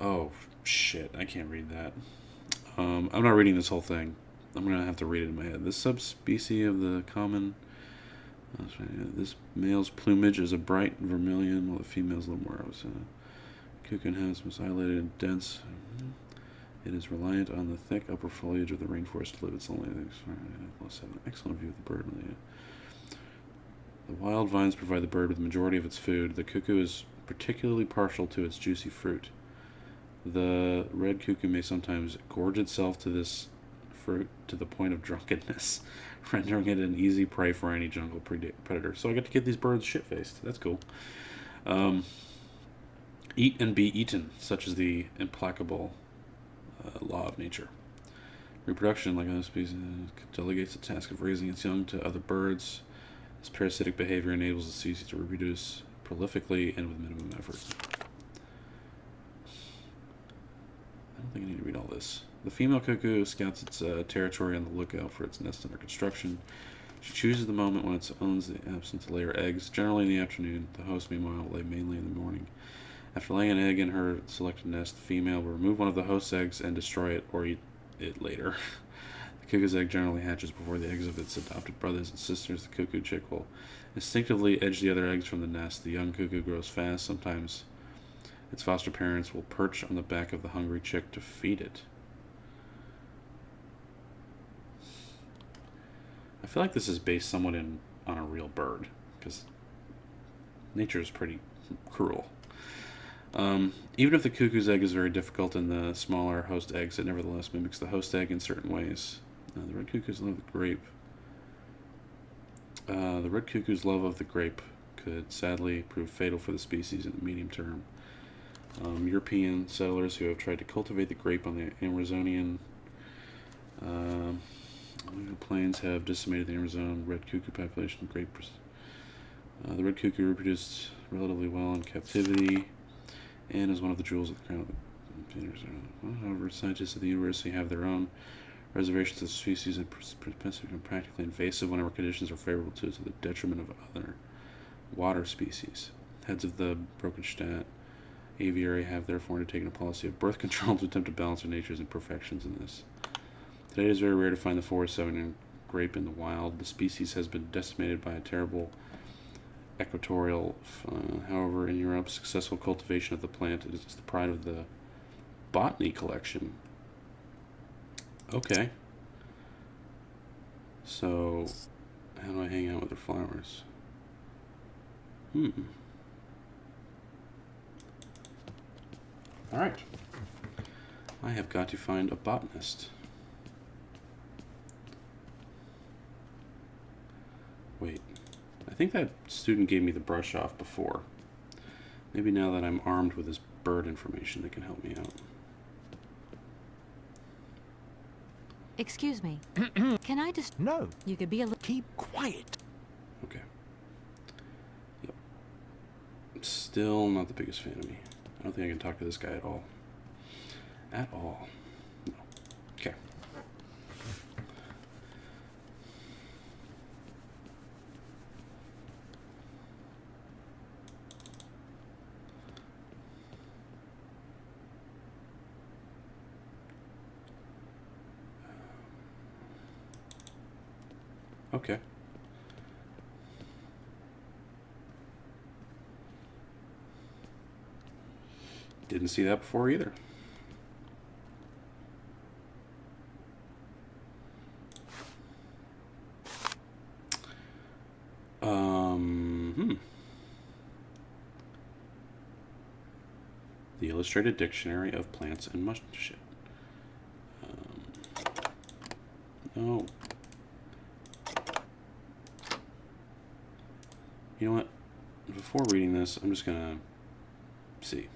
Oh, shit. I can't read that. I'm not reading this whole thing. I'm going to have to read it in my head. This subspecies of the common... This male's plumage is a bright vermilion, while the female's a little more... Cuckoo has most highlighted and dense. It is reliant on the thick upper foliage of the rainforest to live its only... Plus have an excellent view of the bird. The wild vines provide the bird with the majority of its food. The cuckoo is particularly partial to its juicy fruit. The red cuckoo may sometimes gorge itself to this fruit to the point of drunkenness, rendering it an easy prey for any jungle predator. So I get to get these birds shit-faced. That's cool. Eat and be eaten, such is the implacable law of nature. Reproduction, like other species, delegates the task of raising its young to other birds. This parasitic behavior enables the species to reproduce prolifically and with minimum effort. I don't think I need to read all this. The female cuckoo scouts its territory on the lookout for its nest under construction. She chooses the moment when it owns the absence to lay her eggs, generally in the afternoon. The host, meanwhile, will lay mainly in the morning. After laying an egg in her selected nest, the female will remove one of the host's eggs and destroy it or eat it later. The cuckoo's egg generally hatches before the eggs of its adopted brothers and sisters. The cuckoo chick will instinctively edge the other eggs from the nest. The young cuckoo grows fast. Sometimes its foster parents will perch on the back of the hungry chick to feed it. I feel like this is based somewhat on a real bird, because nature is pretty cruel. Even if the cuckoo's egg is very difficult in the smaller host eggs, it nevertheless mimics the host egg in certain ways. The red cuckoo's love of the grape. The red cuckoo's love of the grape could sadly prove fatal for the species in the medium term. European settlers who have tried to cultivate the grape on the Amazonian plains have decimated the Amazon red cuckoo population. The red cuckoo reproduced relatively well in captivity and is one of the jewels of the crown of the... However, scientists at the university have their own reservations of the species and propensity to become practically invasive whenever conditions are favorable to the detriment of other water species. Heads of the Brokenstadt aviary have therefore undertaken a policy of birth control to attempt to balance nature's imperfections in this. Today it is very rare to find the forest severn grape in the wild. The species has been decimated by a terrible equatorial. However, in Europe, successful cultivation of the plant is the pride of the botany collection. Okay. So, how do I hang out with the flowers? Alright. I have got to find a botanist. Wait. I think that student gave me the brush off before. Maybe now that I'm armed with this bird information, they can help me out. Excuse me. Can I just... No. You could be a little... Keep quiet. Okay. Yep. Still not the biggest fan of me. I don't think I can talk to this guy at all. At all. No. Okay. Okay. Didn't see that before either. The Illustrated Dictionary of Plants and Mush Shit. No. You know what? Before reading this, I'm just gonna see.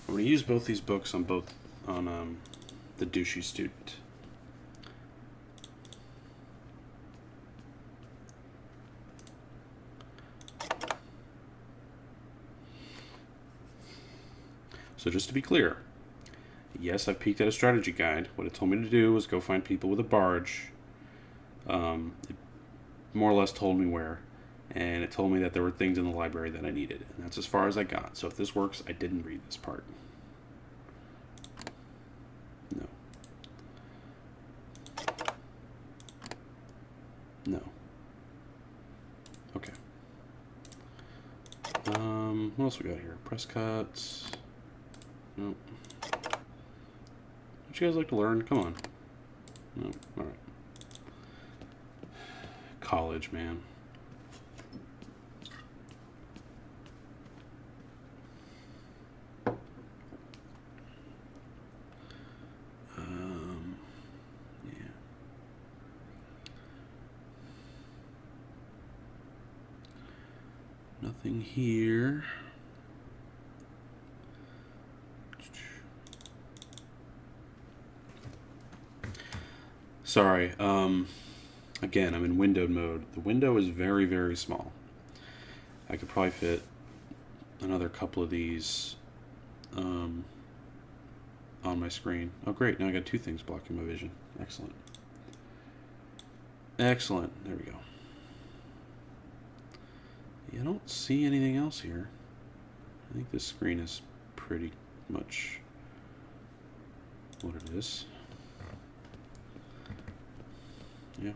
I'm gonna use both these books on the douchey student. So just to be clear, yes, I've peeked at a strategy guide. What it told me to do was go find people with a barge. It more or less told me where. And it told me that there were things in the library that I needed. And that's as far as I got. So if this works, I didn't read this part. No. No. Okay. What else we got here? Press cuts. Nope. Would you guys like to learn? Come on. No. All right. College, man. Yeah. Nothing here. Sorry, again, I'm in windowed mode. The window is very, very small. I could probably fit another couple of these on my screen. Oh, great, now I got two things blocking my vision. Excellent. Excellent, there we go. I don't see anything else here. I think this screen is pretty much what it is. Yeah.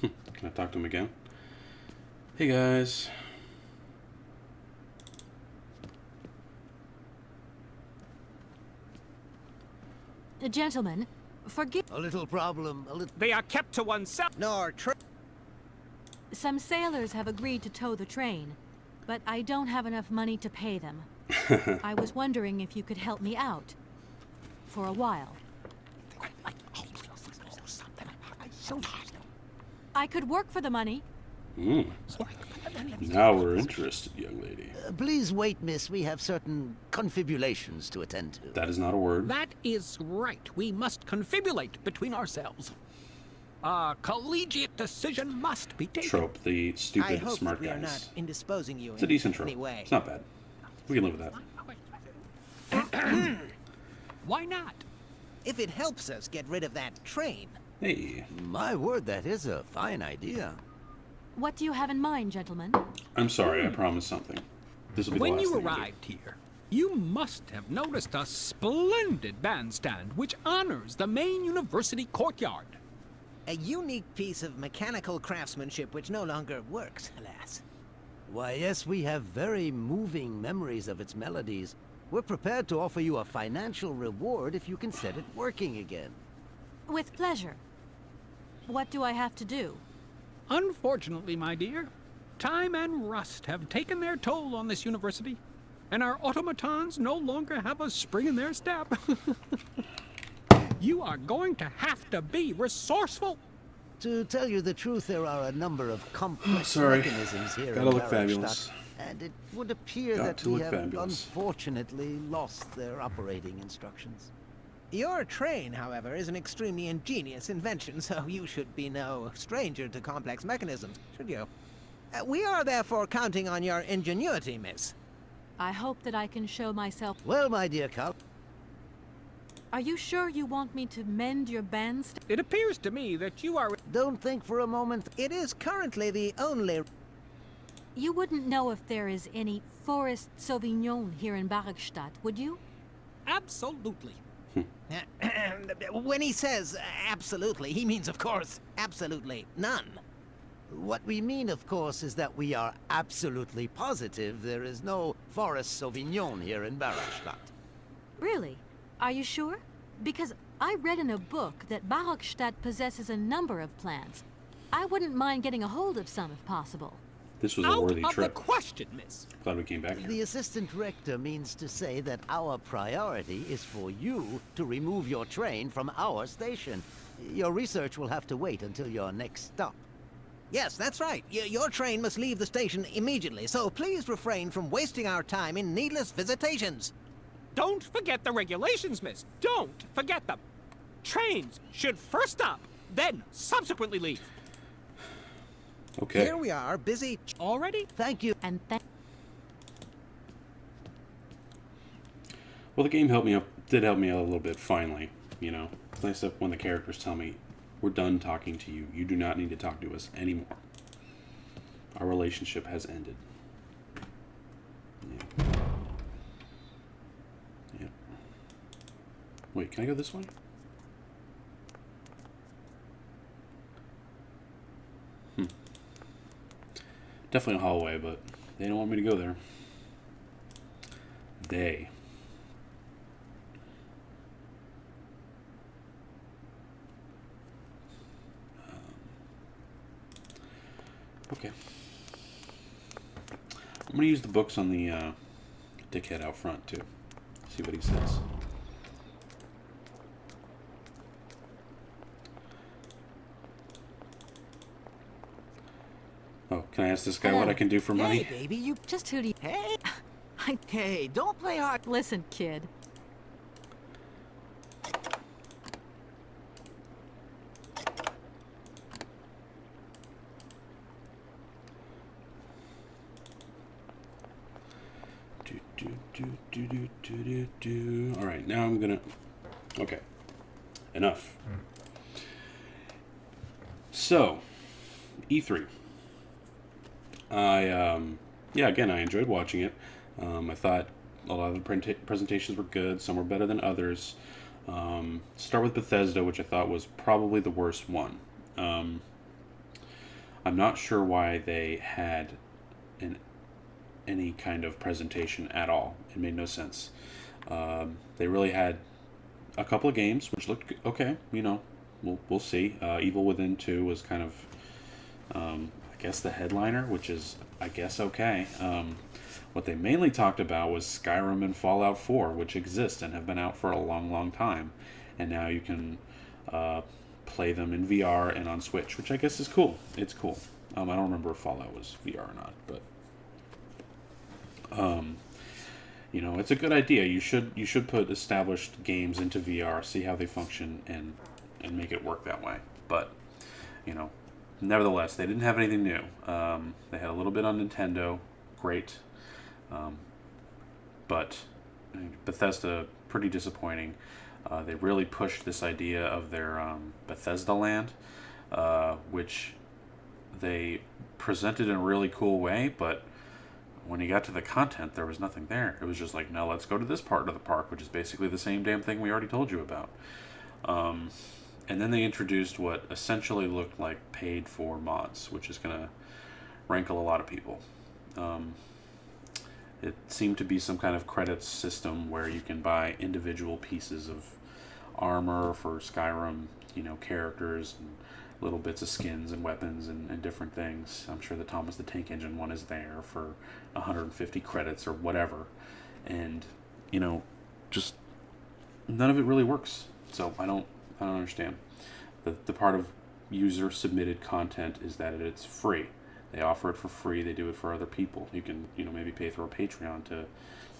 Can I talk to him again? Hey guys. Gentlemen, forgive... A little problem, a little... They are kept to oneself. Nor Some sailors have agreed to tow the train, but I don't have enough money to pay them. I was wondering if you could help me out. For a while. I could work for the money. Now we're interested, young lady. Please wait, miss. We have certain confibulations to attend to. That is not a word. That is right. We must confibulate between ourselves. A collegiate decision must be taken. Trope, the I stupid hope smart that we are guys. not indisposing you It's a in decent trope. any way. It's not bad. We can live with that. Why not? If it helps us get rid of that train. Hey, My word, that is a fine idea. What do you have in mind, gentlemen? I'm sorry. I promised something. This will be the When last you thing I do. arrived here, you must have noticed a splendid bandstand which honors the main university courtyard. A unique piece of mechanical craftsmanship which no longer works, alas. Why, yes, we have very moving memories of its melodies. We're prepared to offer you a financial reward if you can set it working again. With pleasure. What do I have to do? Unfortunately, my dear, time and rust have taken their toll on this university, and our automatons no longer have a spring in their step. You are going to have to be resourceful. To tell you the truth, there are a number of complex Sorry. mechanisms here Gotta in look Barrowstadt, fabulous. and it would appear Got that to we look have fabulous. unfortunately lost their operating instructions. Your train, however, is an extremely ingenious invention, so you should be no stranger to complex mechanisms, should you? We are therefore counting on your ingenuity, miss. I hope that I can show myself... Well, my dear Cal, Are you sure you want me to mend your bandstand? It appears to me that you are... don't think for a moment. It is currently the only... You wouldn't know if there is any Forest Sauvignon here in Barracstadt, would you? Absolutely. When he says absolutely, he means, of course, absolutely none. What we mean, of course, is that we are absolutely positive there is no Forest Sauvignon here in Barracstadt. Really? Are you sure? Because I read in a book that Barracstadt possesses a number of plants. I wouldn't mind getting a hold of some if possible. This was a Out worthy of trip. the question, miss. Glad we came back The here. assistant rector means to say that our priority is for you to remove your train from our station. Your research will have to wait until your next stop. Yes, that's right. Your train must leave the station immediately, so please refrain from wasting our time in needless visitations. Don't forget the regulations, miss. Don't forget them. Trains should first stop then subsequently leave. Okay. Here we are, busy. Already? Thank you. And Well, the game did help me out a little bit finally, you know. It's nice that when the characters tell me, we're done talking to you. You do not need to talk to us anymore. Our relationship has ended. Yeah. Yeah. Wait, can I go this way? Definitely a hallway, but they don't want me to go there. They. Okay. I'm going to use the books on the dickhead out front, too. See what he says. Oh, can I ask this guy what I can do for money? Hey, baby, you... just who do you... Hey! I... Hey, don't play hard. Listen, kid. All right, now I'm gonna. Okay, enough. So, E3. Yeah, again, I enjoyed watching it. I thought a lot of the presentations were good. Some were better than others. Start with Bethesda, which I thought was probably the worst one. I'm not sure why they had any kind of presentation at all. It made no sense. They really had a couple of games which looked okay. You know, we'll see. Evil Within 2 was kind of, I guess, the headliner, which is, I guess, okay. What they mainly talked about was Skyrim and Fallout 4, which exist and have been out for a long, long time, and now you can play them in VR and on Switch, which I guess is cool. It's cool. I don't remember if Fallout was VR or not, but you know, it's a good idea. You should put established games into VR, see how they function, and make it work that way. But you know, nevertheless, they didn't have anything new. They had a little bit on Nintendo, great, but Bethesda, pretty disappointing. They really pushed this idea of their Bethesda Land, which they presented in a really cool way, but when you got to the content, there was nothing there. It was just like, no, let's go to this part of the park, which is basically the same damn thing we already told you about. And then they introduced what essentially looked like paid-for mods, which is going to rankle a lot of people. It seemed to be some kind of credits system where you can buy individual pieces of armor for Skyrim, you know, characters and little bits of skins and weapons and different things. I'm sure the Thomas the Tank Engine one is there for 150 credits or whatever. And, you know, just none of it really works. So I don't understand. The part of user submitted content is that it's free. They offer it for free. They do it for other people. You can, you know, maybe pay through a Patreon to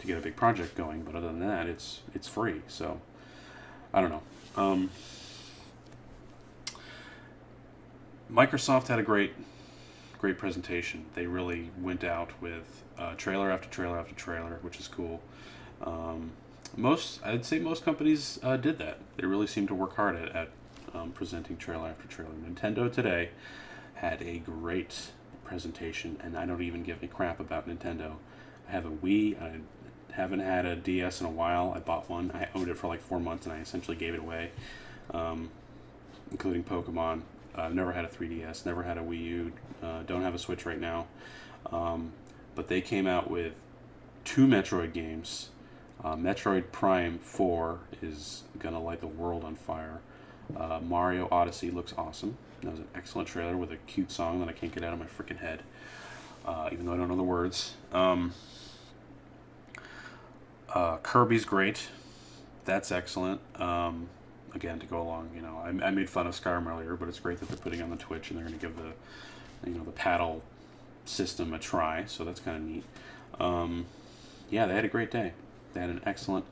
get a big project going, but other than that, it's free. So I don't know. Microsoft had a great presentation. They really went out with trailer after trailer after trailer, which is cool. I'd say most companies did that. They really seemed to work hard at presenting trailer after trailer. Nintendo today had a great presentation, and I don't even give a crap about Nintendo. I have a Wii. I haven't had a DS in a while. I bought one. I owned it for like 4 months, and I essentially gave it away, including Pokemon. I've never had a 3DS, never had a Wii U, don't have a Switch right now. But they came out with 2 Metroid games. Metroid Prime 4 is going to light the world on fire. Mario Odyssey looks awesome. That was an excellent trailer with a cute song that I can't get out of my freaking head, even though I don't know the words. Kirby's great. That's excellent. Again, to go along, you know, I made fun of Skyrim earlier, but it's great that they're putting on the Twitch and they're going to give the paddle system a try, so that's kind of neat. Yeah, they had a great day. They had an excellent